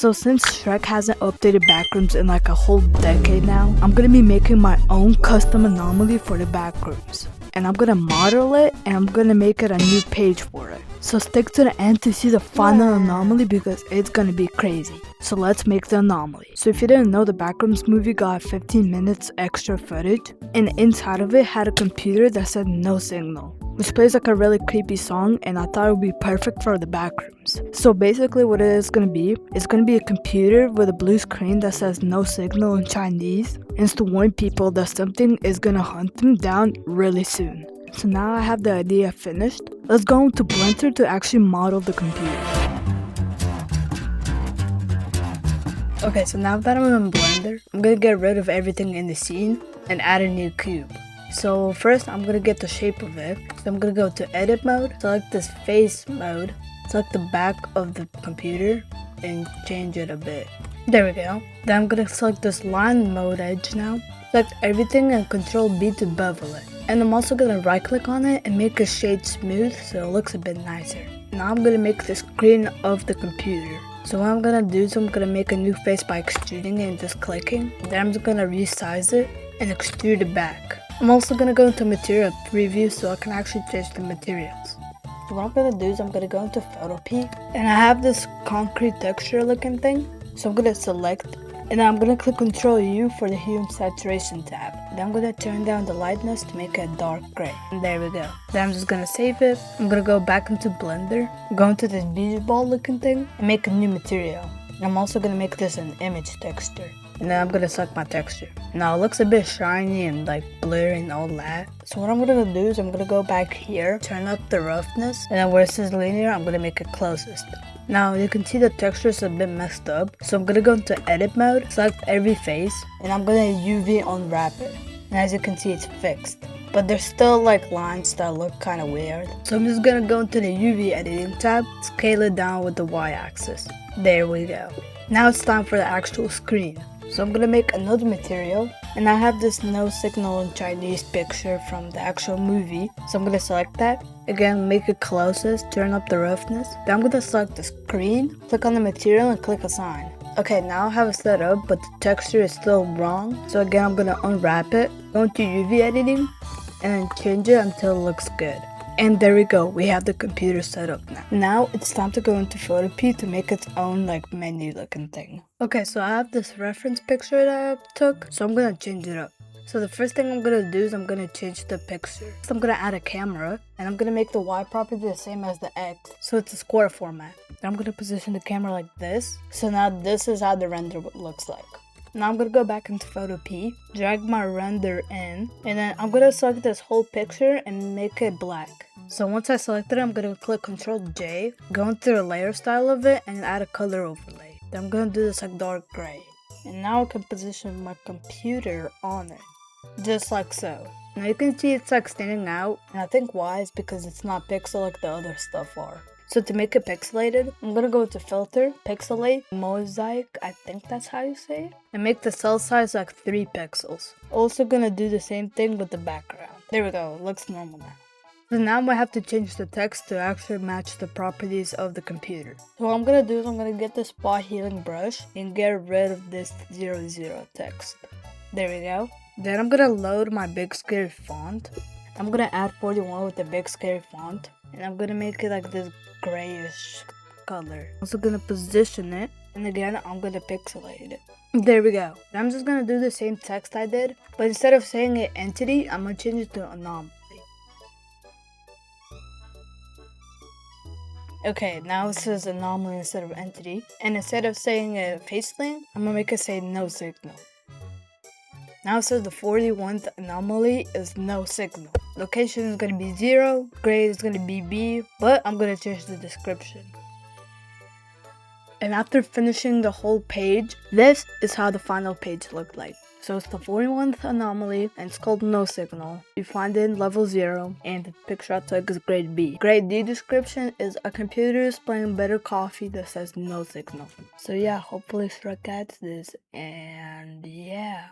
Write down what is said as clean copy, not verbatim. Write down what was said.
So since Shrek hasn't updated backrooms in like a whole decade now, I'm gonna be making my own custom anomaly for the backrooms. And I'm gonna model it and I'm gonna make it a new page for it. So stick to the end to see the final anomaly because it's gonna be crazy. So let's make the anomaly. So if you didn't know, the Backrooms movie got 15 minutes extra footage, and inside of it had a computer that said no signal, which plays like a really creepy song, and I thought it would be perfect for the Backrooms. So basically what it is gonna be, it's gonna be a computer with a blue screen that says no signal in Chinese, and it's to warn people that something is gonna hunt them down really soon. So now I have the idea finished. Let's go into Blender to actually model the computer. Okay, so now that I'm in Blender, I'm gonna get rid of everything in the scene and add a new cube. So first I'm gonna get the shape of it. So I'm gonna go to edit mode, select this face mode, select the back of the computer and change it a bit. There we go. Then I'm gonna select this line mode edge now. Select everything and Control B to bevel it. And I'm also gonna right click on it and make a shade smooth so it looks a bit nicer. Now I'm gonna make the screen of the computer. So what I'm gonna do is I'm gonna make a new face by extruding it and just clicking. Then I'm just gonna resize it and extrude it back. I'm also gonna go into material preview so I can actually change the materials. So what I'm gonna do is I'm gonna go into photo P and I have this concrete texture looking thing. So I'm gonna select and then I'm gonna click Ctrl U for the hue and saturation tab. Then I'm gonna turn down the lightness to make it dark gray. And there we go. Then I'm just gonna save it. I'm gonna go back into Blender, go into this beach ball looking thing and make a new material. And I'm also gonna make this an image texture. And then I'm gonna select my texture. Now it looks a bit shiny and like blurry and all that. So what I'm gonna do is I'm gonna go back here, turn up the roughness, and then where it says linear, I'm gonna make it closest. Now you can see the texture is a bit messed up, so I'm gonna go into edit mode, select every face, and I'm gonna UV unwrap it. And as you can see, it's fixed. But there's still like lines that look kind of weird. So I'm just gonna go into the UV editing tab, scale it down with the Y-axis. There we go. Now it's time for the actual screen. So I'm gonna make another material, and I have this no signal in Chinese picture from the actual movie. So I'm gonna select that. Again, make it closest, turn up the roughness. Then I'm gonna select the screen, click on the material and click assign. Okay, now I have it set up, but the texture is still wrong. So again, I'm gonna unwrap it, go into UV editing, and then change it until it looks good. And there we go, we have the computer set up now. Now it's time to go into Photo P to make its own like menu looking thing. Okay, so I have this reference picture that I took, so I'm gonna change it up. So the first thing I'm gonna do is I'm gonna change the picture. So I'm gonna add a camera, and I'm gonna make the Y property the same as the X, so it's a square format. Then I'm gonna position the camera like this. So now this is how the render looks like. Now I'm gonna go back into Photo P, drag my render in, and then I'm gonna select this whole picture and make it black. So once I selected it, I'm gonna click Ctrl J, go into the layer style of it, and add a color overlay. Then I'm gonna do this like dark gray. And now I can position my computer on it, just like so. Now you can see it's like standing out, and I think why is because it's not pixel like the other stuff are. So to make it pixelated, I'm gonna go to Filter, Pixelate, Mosaic, I think that's how you say it, and make the cell size like 3 pixels. Also gonna do the same thing with the background. There we go, it looks normal now. So now I have to change the text to actually match the properties of the computer. So what I'm gonna do is I'm gonna get the spot healing brush and get rid of this 00 text. There we go. Then I'm gonna load my big scary font. I'm gonna add 41 with the big scary font, and I'm gonna make it like this grayish color. Also gonna position it, and again I'm gonna pixelate it. There we go. I'm just gonna do the same text I did, but instead of saying it entity, I'm gonna change it to anomaly. Okay, now it says anomaly instead of entity, and instead of saying a face link, I'm gonna make it say no signal. Now it says the 41th anomaly is no signal. Location is gonna be 0, grade is gonna be B, but I'm gonna change the description. And after finishing the whole page, this is how the final page looked like. So it's the 41th anomaly, and it's called no signal. You find it in level 0, and the picture I took is grade B. Grade D description is a computer is playing better coffee that says no signal. So yeah, hopefully Shrek adds this, and yeah.